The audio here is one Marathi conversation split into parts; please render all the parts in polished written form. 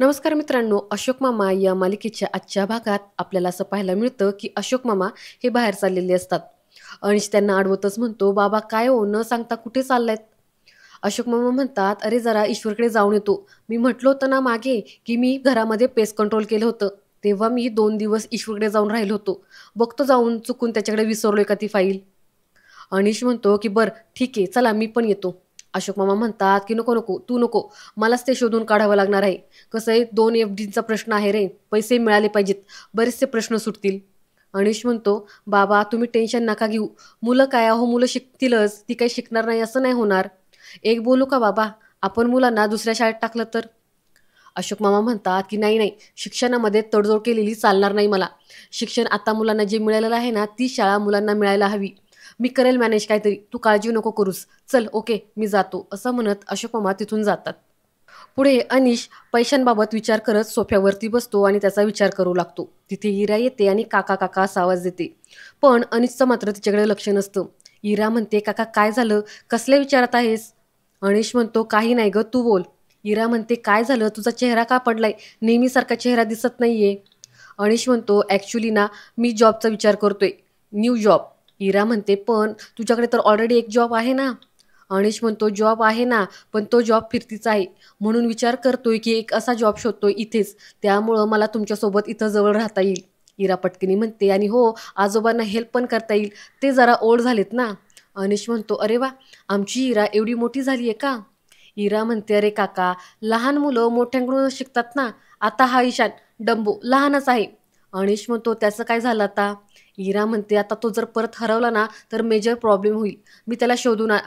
नमस्कार मित्रांनो, अशोक मामा या मालिकेच्या आजच्या भागात आपल्याला असं पाहायला मिळतं, की अशोक मामा हे बाहेर चाललेले असतात. अनिश त्यांना अडवतच म्हणतो, "बाबा काय हो, न सांगता कुठे चाललायत?" अशोक मामा म्हणतात, "अरे जरा ईश्वरकडे जाऊन येतो. मी म्हटलं होतं ना मागे, की मी घरामध्ये पेस्ट कंट्रोल केलं होतं. तेव्हा मी 2 दिवस ईश्वरकडे जाऊन राहिलो होतो. बघतो जाऊन चुकून त्याच्याकडे विसरलोय का ती फाईल." अनिश म्हणतो, की "बरं ठीक आहे, चला मी पण येतो." अशोक मामा म्हणतात, की "नको, नको, तू नको. मलाच ते शोधून काढावं लागणार आहे. कसं आहे 2 एफ-डीचा प्रश्न आहे रे. पैसे मिळाले पाहिजेत. बरेचसे प्रश्न सुटतील." अनिश म्हणतो, "बाबा तुम्ही टेन्शन नका घेऊ. मुलं काय अहो मुलं शिकतीलच. ती काही शिकणार नाही असं नाही होणार. एक बोलू का बाबा? आपण मुलांना दुसऱ्या शाळेत टाकलं तर?" अशोक मामा म्हणतात, की "नाही, नाही. शिक्षणामध्ये तडजोड केलेली चालणार नाही मला. शिक्षण आता मुलांना जे मिळालेलं आहे ना, ती शाळा मुलांना मिळायला हवी. मी करेल मॅनेज काहीतरी. तू काळजी नको करूस. चल ओके, मी जातो." असं म्हणत अशोक मामा तिथून जातात. पुढे अनिश पैशांबाबत विचार करत सोफ्यावरती बसतो आणि त्याचा विचार करू लागतो. तिथे इरा येते आणि "काका, काका" असा आवाज देते. पण अनिशचं मात्र तिच्याकडे लक्ष नसतं. इरा म्हणते, "काका काय झालं? कसल्या विचारात आहेस?" अनिश म्हणतो, "काही नाही गं, तू बोल." इरा म्हणते, "काय झालं? तुझा चेहरा का पडलाय? नेहमीसारखा चेहरा दिसत नाहीये." अनिश म्हणतो, "ॲक्चुअली ना, मी जॉबचा विचार करतोय. New job." इरा म्हणते, "पण तुझ्याकडे तर ऑलरेडी एक जॉब आहे ना?" अनिश म्हणतो, "जॉब आहे ना, पण तो जॉब फिरतीचा आहे. म्हणून विचार करतोय, की एक असा जॉब शोधतोय इथेच. त्यामुळं मला तुमच्यासोबत इथं जवळ राहता येईल." इरा पटकनी म्हणते, "आणि हो, आजोबांना हेल्प पण करता येईल. ते जरा ओल्ड झालेत ना." अनिश म्हणतो, "अरे वाह! आमची इरा एवढी मोठी झाली आहे का?" इरा म्हणते, "अरे काका, लहान मुलं मोठ्यांकडूनच शिकतात ना. आता हा ईशान डंबो लहानच आहे." अनिश म्हणतो, "त्याचं काय झालं आता?" इरा म्हणते, "आता तो जर परत हरवला ना, तर मेजर प्रॉब्लेम होईल. मी त्याला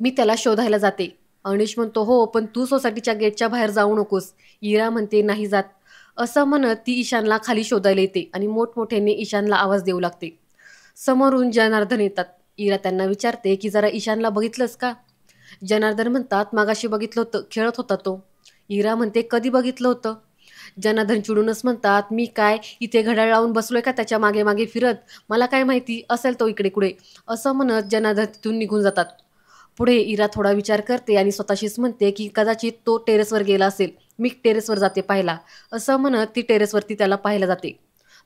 मी त्याला शोधायला जाते." अनिश म्हणतो, "हो, पण तू सोसायटीच्या गेटच्या बाहेर जाऊ नकोस." इरा म्हणते, "नाही जात." असं म्हणत ती ईशानला खाली शोधायला येते आणि मोठमोठ्याने ईशानला आवाज देऊ लागते. समोरून जनार्दन येतात. इरा त्यांना विचारते, की "जरा ईशानला बघितलंस का?" जनार्दन म्हणतात, "मगाशी बघितलं होतं, खेळत होता तो." इरा म्हणते, "कधी बघितलं होतं?" जनार्दन चिडूनच म्हणतात, "मी काय इथे घड्याळ लावून बसलोय का त्याच्या मागे-मागे फिरत? मला काय माहिती, असेल तो इकडे-कुठे." असं म्हणत जनार्दन तिथून निघून जातात. पुढे इरा थोडा विचार करते आणि स्वतःशीच म्हणते, की "कदाचित तो टेरेसवर गेला असेल. मी टेरेसवर जाते पाहायला." असं म्हणत ती टेरेसवरती त्याला पाहायला जाते.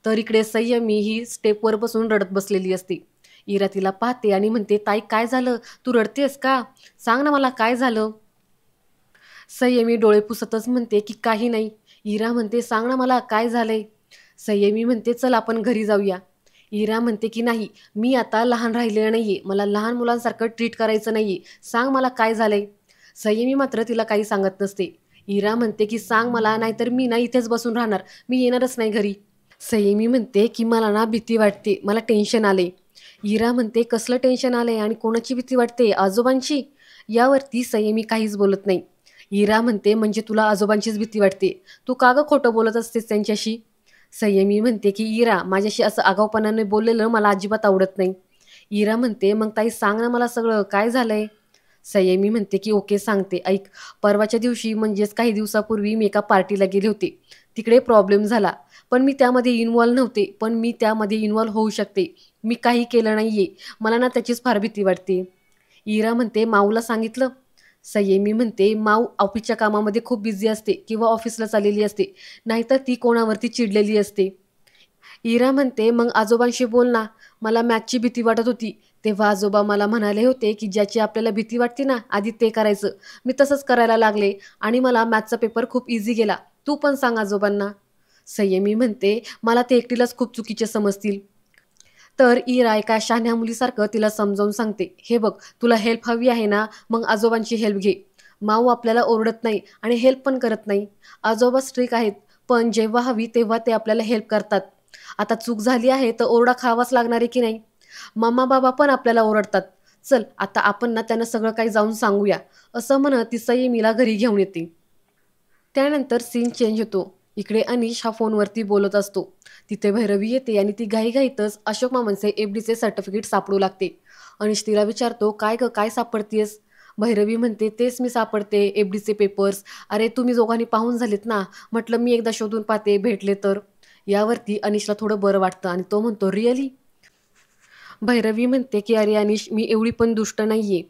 तर इकडे संयमी ही स्टेपवर बसून रडत बसलेली असते. इरा तिला पाहते आणि म्हणते, "ताई काय झालं? तू रडतेस का? सांग ना मला काय झालं?" संयमी डोळे पुसतच म्हणते, की "काही नाही." इरा म्हणते, "सांग ना मला काय झालंय?" संयमी म्हणते, "चल आपण घरी जाऊया." इरा म्हणते, की "नाही, मी आता लहान राहिले नाहीये. मला लहान मुलांसारखं ट्रीट करायचं नाहीये. सांग मला काय झालंय?" संयमी मात्र तिला काही सांगत नसते. इरा म्हणते, की "सांग मला, नाहीतर मी ना इथेच बसून राहणार. मी येणारच नाही घरी." संयमी म्हणते, की "मला ना भीती वाटते. मला टेन्शन आलंय." इरा म्हणते, "कसलं टेन्शन आलंय आणि कोणाची भीती वाटते? आजोबांची?" यावरती संयमी काहीच बोलत नाही. इरा म्हणते, "म्हणजे तुला आजोबांचीच भीती वाटते. तू का गं खोटं बोलत असतेस त्यांच्याशी?" संयमी म्हणते, की "इरा, माझ्याशी असं आगाऊपणाने बोललेलं मला अजिबात आवडत नाही." इरा म्हणते, "मग ताई सांग ना मला सगळं, काय झालंय?" संयमी म्हणते, की "ओके सांगते. ऐक, परवाच्या दिवशी म्हणजेच काही दिवसापूर्वी मी एका पार्टीला गेले होते. तिकडे प्रॉब्लेम झाला. पण मी त्यामध्ये इन्व्हॉल्व नव्हते. पण मी त्यामध्ये इन्व्हॉल्व होऊ शकते. मी काही केलं नाहीये. मला ना त्याचीच फार भीती वाटते." इरा म्हणते, "माऊला सांगितलं?" संयमी म्हणते, "माऊ ऑफिसच्या कामामध्ये खूप बिझी असते किंवा ऑफिसला चाललेली असते. नाहीतर ती कोणावरती चिडलेली असते." इरा म्हणते, "मग आजोबांशी बोल ना. मला मॅथची भीती वाटत होती. तेव्हा आजोबा मला म्हणाले होते, की ज्याची आपल्याला भीती वाटते ना, आधी ते करायचं. मी तसंच करायला लागले आणि मला मॅथचा पेपर खूप इझी गेला. तू पण सांग आजोबांना." संयमी म्हणते, "मला ते एकटीलाच खूप चुकीचे समजतील." तर इरा एका शहाण्या मुलीसारखं तिला समजावून सांगते, "हे बघ, तुला हेल्प हवी आहे ना, मग आजोबांची हेल्प घे. माऊ आपल्याला ओरडत नाही आणि हेल्प पण करत नाही. आजोबा स्ट्रिक्ट आहेत, पण जेव्हा हवी तेव्हा ते आपल्याला हेल्प करतात. आता चूक झाली आहे तर ओरडा खावाच लागणार आहे की नाही? मम्मा-बाबा पण आपल्याला ओरडतात. चल, आता आपण ना त्यांना सगळं काही जाऊन सांगूया." असं म्हणत ती संयमीला घरी घेऊन येते. त्यानंतर सीन चेंज होतो. इकडे अनिश हा फोनवरती बोलत असतो. तिथे भैरवी येते आणि ती घाईघाईतच अशोक मामांचे एफ-डीचे सर्टिफिकेट सापडू लागते. अनिश तिला विचारतो, "काय गं, काय सापडतीयेस?" भैरवी म्हणते, "तेच मी सापडते, एफ-डीचे पेपर्स. अरे तुम्ही दोघांनी पाहून झालेत ना. म्हटलं मी एकदा शोधून पाहते, भेटले तर." यावरती अनिशला थोडं बरं वाटतं आणि तो म्हणतो, "रिअली?" भैरवी म्हणते, की "अरे अनिश, मी एवढी पण दुष्ट नाहीये.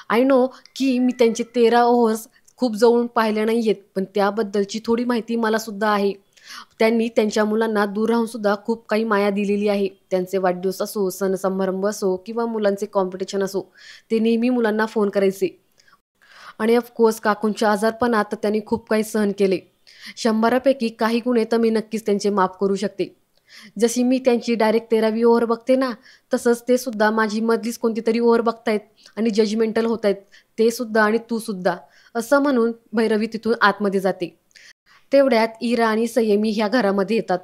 आय नो की मी त्यांचे 13 ओव्हर्स खूप जवळून पाहिल्या नाहीयेत, पण त्याबद्दलची थोडी माहिती मला सुद्धा आहे. त्यांनी त्यांच्या मुलांना दूर राहून सुद्धा खूप काही माया दिलेली आहे. त्यांचे वाढदिवस असो, सण समारंभ असो किंवा मुलांचे कॉम्पिटिशन असो, ते नेहमी मुलांना फोन करायचे. आणि ऑफकोर्स काकूंच्या आजारपणात तर त्यांनी खूप काही सहन केले. 100पैकी काही गुन्हे तर मी नक्कीच त्यांचे माफ करू शकते. जशी मी त्यांची डायरेक्ट 13वी ओव्हर बघते ना, तसंच ते सुद्धा माझी मधलीच कोणतीतरी ओव्हर बघतायत आणि जजमेंटल होतायत. ते सुद्धा आणि तू सुद्धा. असं म्हणून भैरवी तिथून आतमध्ये जाते. तेवढ्यात इरा आणि संयमी ह्या घरामध्ये येतात.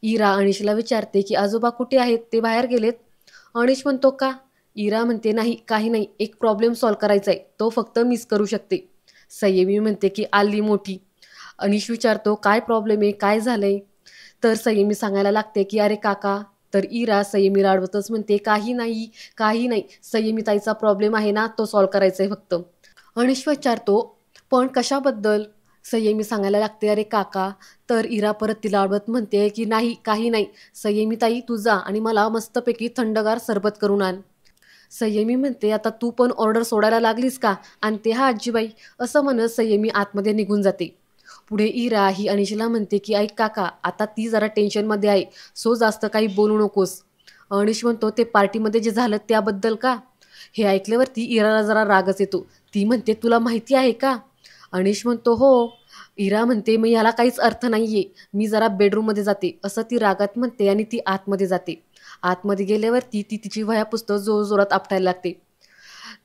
इरा अनिशला विचारते की आजोबा कुठे आहेत? ते बाहेर गेलेत. अनिश म्हणतो का? इरा म्हणते नाही, काही नाही, एक प्रॉब्लेम सॉल्व्ह करायचा आहे, तो फक्त मिस करू शकते. संयमी म्हणते की आली मोठी. अनिश विचारतो काय प्रॉब्लेम आहे, काय झालंय? तर संयमी सांगायला लागते की अरे काका. तर इरा संयमीला अडवतच म्हणते काही नाही, काही नाही, संयमी ताईचा प्रॉब्लेम आहे ना, तो सॉल्व्ह करायचा आहे फक्त. अनिश विचारतो पण कशाबद्दल? संयमी सांगायला लागते अरे काका. तर इरा परत तिला अडवत म्हणते की नाही, काही नाही, संयमी ताई तू जा आणि मला मस्तपैकी थंडगार सरबत करून आण. संयमी म्हणते आता तू पण ऑर्डर सोडायला लागलीस का? आणते हा आजीबाई. असं म्हणत संयमी आतमध्ये निघून जाते. पुढे इरा ही अनिशला म्हणते की ऐक काका, आता ती जरा टेन्शनमध्ये आहे, सो जास्त काही बोलू नकोस. अनिश म्हणतो ते पार्टीमध्ये जे झालं त्याबद्दल का? हे ऐकल्यावरती इराला जरा रागच येतो. ती म्हणते तुला माहिती आहे का? अनिश म्हणतो हो. इरा म्हणते मी ह्याला काहीच अर्थ नाहीये, मी जरा बेडरूममध्ये जाते, असं ती रागात म्हणते आणि ती आतमध्ये जाते. आतमध्ये गेल्यावरती ती तिची वह्या पुस्तक जोरजोरात आपटायला लागते.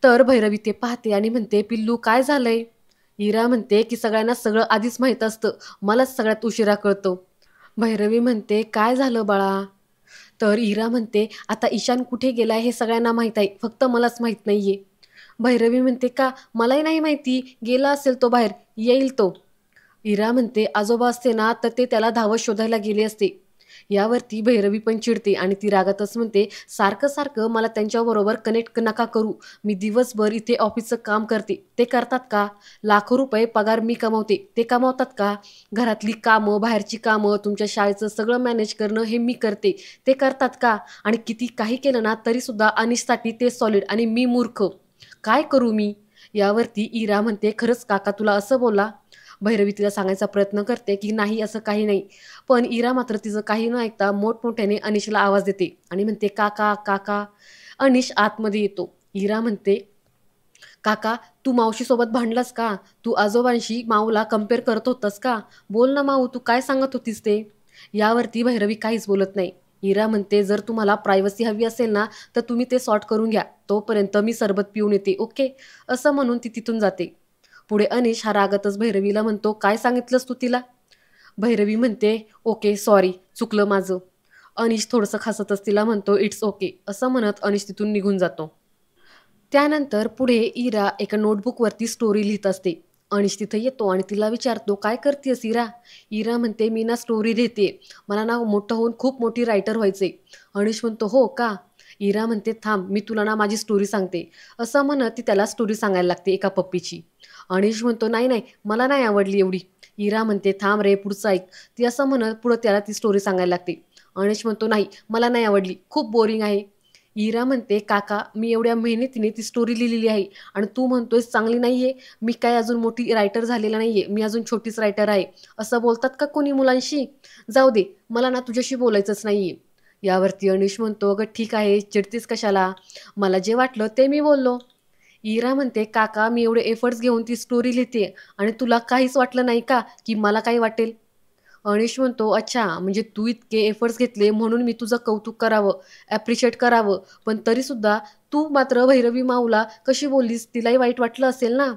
तर भैरवी ते पाहते आणि म्हणते पिल्लू काय झालंय? इरा म्हणते की सगळ्यांना सगळं आधीच माहीत असतं, मलाच सगळ्यात उशिरा कळतं. भैरवी म्हणते काय झालं बाळा? तर इरा म्हणते आता ईशान कुठे गेलाय हे सगळ्यांना माहीत आहे, फक्त मलाच माहीत नाहीये. भैरवी म्हणते का? मलाही नाही माहिती, गेला असेल तो बाहेर, येईल तो. इरा म्हणते आजोबा असते ना तर ते त्याला धावत शोधायला गेले असते. यावरती भैरवी पण चिडते आणि ती रागातच म्हणते सारखं सारखं मला त्यांच्याबरोबर कनेक्ट नका करू. मी दिवसभर इथे ऑफिसचं काम करते, ते करतात का? लाखो रुपये पगार मी कमावते, ते कमावतात का? घरातली कामं, बाहेरची कामं, तुमच्या शाळेचं सगळं मॅनेज करणं हे मी करते, ते करतात का? आणि किती काही केलं ना तरीसुद्धा अनिशसाठी ते सॉलिड आणि मी मूर्ख. काय करू मी? यावरती इरा म्हणते खरंच काका तुला असं बोला? भैरवी तिला सांगायचा प्रयत्न करते की नाही असं काही नाही. पण इरा मात्र तिचं काही न ऐकता मोठमोठ्याने अनिशला आवाज देते आणि म्हणते काका काका. अनिश आतमध्ये येतो. इरा म्हणते काका तू मावशीसोबत भांडलास का? तू आजोबांशी माऊला कम्पेअर करत होतास का? बोल ना माऊ, तू काय सांगत होतीस ते? यावरती भैरवी काहीच बोलत नाही. इरा म्हणते जर तुम्हाला प्रायव्हसी हवी असेल ना तर तुम्ही ते सॉर्ट करून घ्या, तोपर्यंत मी सरबत पिऊन येते ओके. असं म्हणून ती तिथून जाते. पुढे अनिश हा रागातच भैरवीला म्हणतो काय सांगितलंस तू तिला? भैरवी म्हणते ओके सॉरी, चुकलं माझं. अनिश थोडंसं हसतच तिला म्हणतो इट्स ओके. असं म्हणत अनिश तिथून निघून जातो. त्यानंतर पुढे इरा एका नोटबुकवरती स्टोरी लिहित असते. अनिश तिथं येतो आणि तिला विचारतो काय करतेस इरा? इरा म्हणते मी ना स्टोरी लिहिते, मला ना मोठं होऊन खूप मोठी रायटर व्हायचे. अनिश म्हणतो हो का? इरा म्हणते थांब मी तुला ना माझी स्टोरी सांगते. असं म्हणत ती त्याला स्टोरी सांगायला लागते एका पप्पीची. अनिश म्हणतो नाही नाही, मला नाही आवडली एवढी. इरा म्हणते थांब रे पुढचं ऐक. ती असं म्हणत पुढं त्याला ती स्टोरी सांगायला लागते. अनिश म्हणतो नाही मला नाही आवडली, खूप बोरिंग आहे. इरा म्हणते काका मी एवढ्या मेहनतीने ती स्टोरी लिहिलेली आहे आणि तू म्हणतोयस चांगली नाहीये. मी काय अजून मोठी रायटर झालेला नाहीये, मी अजून छोटीच रायटर आहे. असं बोलतात का कोणी मुलांशी? जाऊ दे, मला ना तुझ्याशी बोलायचंच नाहीये. यावरती अनिश म्हणतो अगं ठीक आहे, चिडतीस कशाला? मला जे वाटलं ते मी बोललो. इरा म्हणते काका मी एवढे एफर्ट्स घेऊन ती स्टोरी लिहिते आणि तुला काहीच वाटलं नाही का की मला काही वाटेल? अनिश म्हणतो अच्छा म्हणजे तू इतके एफर्ट्स घेतले म्हणून मी तुझं कौतुक करावं, ॲप्रिशिएट करावं, पण तरीसुद्धा तू मात्र भैरवी माऊला कशी बोललीस? तिलाही वाईट वाटलं असेल ना?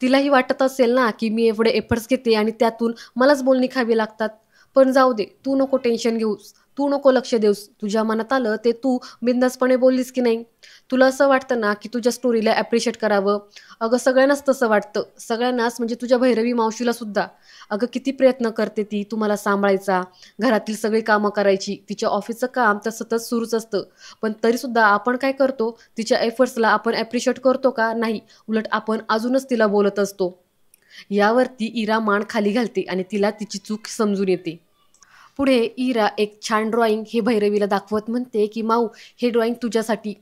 तिलाही वाटत असेल ना की मी एवढे एफर्ट्स घेते आणि त्यातून मलाच बोलणी खावी लागतात. पण जाऊ दे, तू नको टेन्शन घेऊस, तू नको लक्ष देऊस, तुझ्या मनात आलं ते तू बिनधास्तपणे बोललीस की नाही? तुला असं वाटतं ना की तुझ्या स्टोरीला ॲप्रिशिएट करावं? अगं सगळ्यांनाच तसं वाटतं, सगळ्यांनाच म्हणजे तुझ्या भैरवी मावशीला सुद्धा. अगं किती प्रयत्न करते ती तुम्हाला सांभाळायचा, घरातील सगळी कामं करायची, तिच्या ऑफिसचं काम तर सतत सुरूच असतं. पण तरीसुद्धा आपण काय करतो, तिच्या एफर्ट्सला आपण ॲप्रिशिएट करतो का? नाही, उलट आपण अजूनच तिला बोलत असतो. यावरती इरा मान खाली घालते आणि तिला तिची चूक समजून येते. पुढे इरा एक छान ड्रॉइंग हे भैरवीला दाखवत म्हणते की माऊ हे ड्रॉइंग तुझ्यासाठी.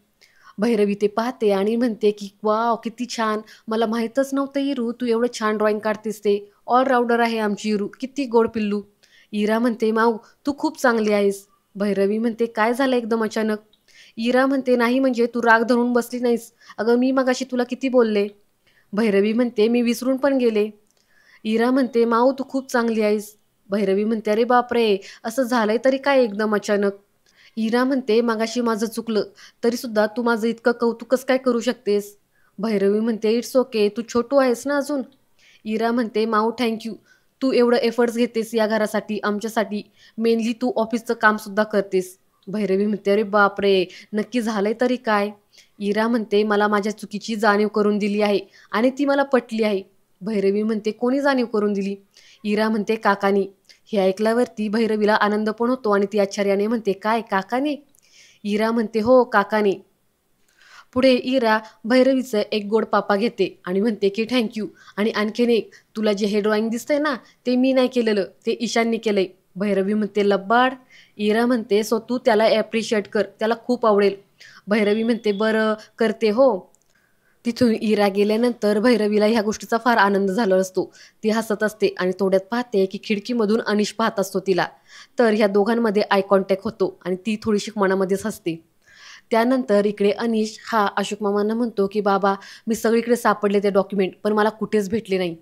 भैरवी ते पाहते आणि म्हणते की वाव किती छान, मला माहीतच नव्हतं इरू तू एवढं छान ड्रॉइंग काढतेस ते. ऑलराऊंडर आहे आमची इरू, किती गोड पिल्लू. इरा म्हणते माऊ तू खूप चांगली आहेस. भैरवी म्हणते काय झालं एकदम अचानक. इरा म्हणते नाही म्हणजे तू राग धरून बसली नाहीस. अगं मी मगाशी तुला किती बोलले. भैरवी म्हणते मी विसरून पण गेले. इरा म्हणते माऊ तू खूप चांगली आहेस. भैरवी म्हणते अरे बापरे, असं झालंय तरी काय एकदम अचानक. इरा म्हणते मगाशी माझं चुकलं, तरी सुद्धा तू माझं इतकं कौतुकच काय करू शकतेस. भैरवी म्हणते इट्स ओके, तू छोटू आहेस ना अजून. इरा म्हणते माऊ थँक्यू, तू एवढं एफर्ट्स घेतेस या घरासाठी आमच्यासाठी, मेनली तू ऑफिसचं काम सुद्धा करतेस. भैरवी म्हणते अरे बापरे, नक्की झालंय तरी काय. इरा म्हणते मला माझ्या चुकीची जाणीव करून दिली आहे आणि ती मला पटली आहे. भैरवी म्हणते कोणी जाणीव करून दिली. इरा म्हणते काकानी. हे ऐकल्यावरती भैरवीला आनंद पण होतो आणि ती आश्चर्याने म्हणते काय काकाने. इरा म्हणते हो काकाने. पुढे इरा भैरवीचं एक गोड पापा घेते आणि म्हणते की थँक्यू. आणि आणखीन एक, तुला जे हे ड्रॉइंग दिसतंय ना ते मी नाही केलेलं, ते ईशाननी केलंय. भैरवी म्हणते लब्बाड. इरा म्हणते सो तू त्याला ॲप्रिशिएट कर, त्याला खूप आवडेल. भैरवी म्हणते बरं करते हो. तिथून इरा गेल्यानंतर भैरवीला ह्या गोष्टीचा फार आनंद झाला असतो. ती हसत असते आणि तोड्यात पाहते की खिडकीमधून अनिश पाहत असतो तिला. तर ह्या दोघांमध्ये आय कॉन्टॅक्ट होतो आणि ती थोडीशी मनामध्येच हसते. त्यानंतर इकडे अनिश हा अशोक मामांना म्हणतो की बाबा मी सगळीकडे सापडले ते डॉक्युमेंट पण मला कुठेच भेटले नाही.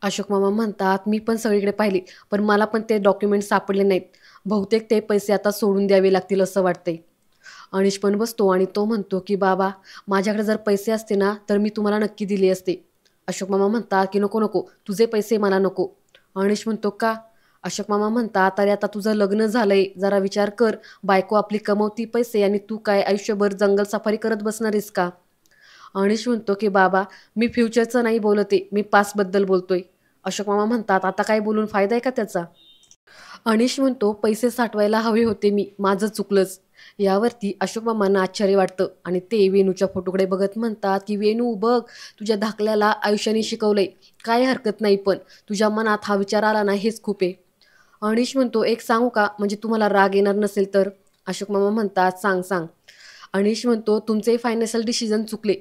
अशोक मामा म्हणतात मी पण सगळीकडे पाहिले पण मला पण ते डॉक्युमेंट सापडले नाहीत. बहुतेक ते पैसे आता सोडून द्यावे लागतील असं वाटतंय. अनिश पण बसतो आणि तो म्हणतो की बाबा माझ्याकडे जर पैसे असते ना तर मी तुम्हाला नक्की दिले असते. अशोक मामा म्हणतात की नको नको तुझे पैसे मला नको. अनिश म्हणतो का. अशोक मामा म्हणतात अरे आता तुझं लग्न झालंय, जरा विचार कर. बायको आपली कमवती पैसे आणि तू काय आयुष्यभर जंगल सफारी करत बसणार आहेस का. अनिश म्हणतो की बाबा मी फ्युचरचं नाही बोलते, मी पास्टबद्दल बोलतोय. अशोक मामा म्हणतात आता काय बोलून फायदा आहे का त्याचा. अनिश म्हणतो पैसे साठवायला हवे होते मी, माझं चुकलंच. यावरती अशोक मामांना आश्चर्य वाटतं आणि ते वेणूच्या फोटोकडे बघत म्हणतात की वेणू बघ, तुझ्या धाकल्याला आयुष्याने शिकवलंय, काय हरकत नाही पण तुझ्या मनात हा विचार आला ना हेच खूप आहे. अनिश म्हणतो एक सांगू का, म्हणजे तुम्हाला राग येणार नसेल तर. अशोक मामा म्हणतात सांग सांग. अनिश म्हणतो तुमचे फायनान्शियल डिसिजन चुकले.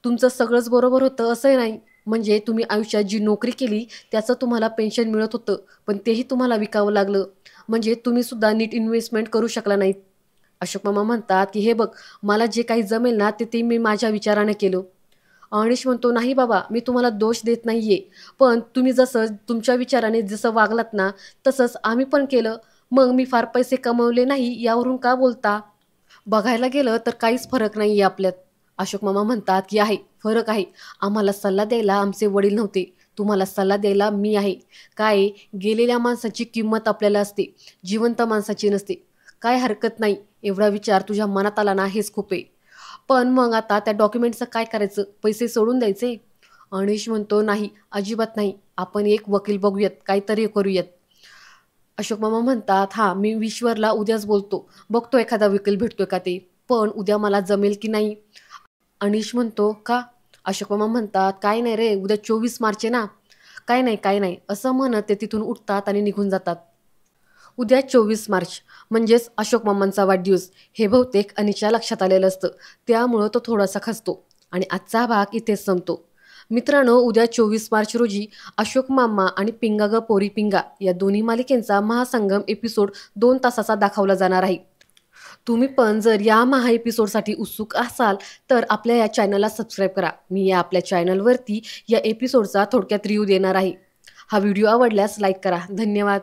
तुमचं सगळंच बरोबर होतं असंही नाही. म्हणजे तुम्ही आयुष्यात जी नोकरी केली त्याचं तुम्हाला पेन्शन मिळत होतं, पण तेही तुम्हाला विकावं लागलं. म्हणजे तुम्ही सुद्धा नीट इन्व्हेस्टमेंट करू शकला नाहीत. अशोक मामा म्हणतात की हे बघ, मला जे काही जमेल ना ते ते मी माझ्या विचाराने केलं. अनिश म्हणतो नाही बाबा मी तुम्हाला दोष देत नाहीये, पण तुम्ही जसं तुमच्या विचाराने जसं वागलात ना तसंच आम्ही पण केलं. मग मी फार पैसे कमवले नाही यावरून का बोलता. बघायला गेलं तर काहीच फरक नाही आहे आपल्यात. अशोक मामा म्हणतात की आहे फरक आहे. आम्हाला सल्ला द्यायला आमचे वडील नव्हते, तुम्हाला सल्ला द्यायला मी आहे. काय आहे, गेलेल्या माणसाची किंमत आपल्याला असते, जिवंत माणसाची नसते. काय हरकत नाही, एवढा विचार तुझ्या मनात आला ना हेच खूप आहे. पण मग आता त्या डॉक्युमेंटचं काय करायचं, पैसे सोडून द्यायचे. अनिश म्हणतो नाही अजिबात नाही, आपण एक वकील बघूयात, काहीतरी करूयात. अशोक मामा म्हणतात हां मी ईश्वरला उद्याच बोलतो, बघतो एखादा वकील भेटतोय का ते, पण उद्या मला जमेल की नाही. अनिश म्हणतो का. अशोक मामा म्हणतात काय नाही रे, उद्या 24 मार्च आहे ना. काय नाही काय नाही असं म्हणत ते तिथून उठतात आणि निघून जातात. उद्या 24 मार्च म्हणजेच अशोक मामांचा वाढदिवस हे बहुतेक अनिशच्या लक्षात आलेलं असतं, त्यामुळं तो थोडासा खचतो आणि आजचा भाग इथेच संपतो. मित्रांनो उद्या 24 मार्च रोजी अशोक मामा आणि पिंगा ग पोरी पिंगा या दोन्ही मालिकेंचा महासंगम एपिसोड 2 तासाचा दाखवला जाणार आहे. तुम्ही पण जर या महा एपिसोडसाठी उत्सुक असाल तर आपल्या या चॅनलला सबस्क्राईब करा. मी या आपल्या चॅनलवरती या एपिसोडचा थोडक्यात रिव्ह्यू देणार आहे. हा व्हिडिओ आवडल्यास लाईक करा. धन्यवाद.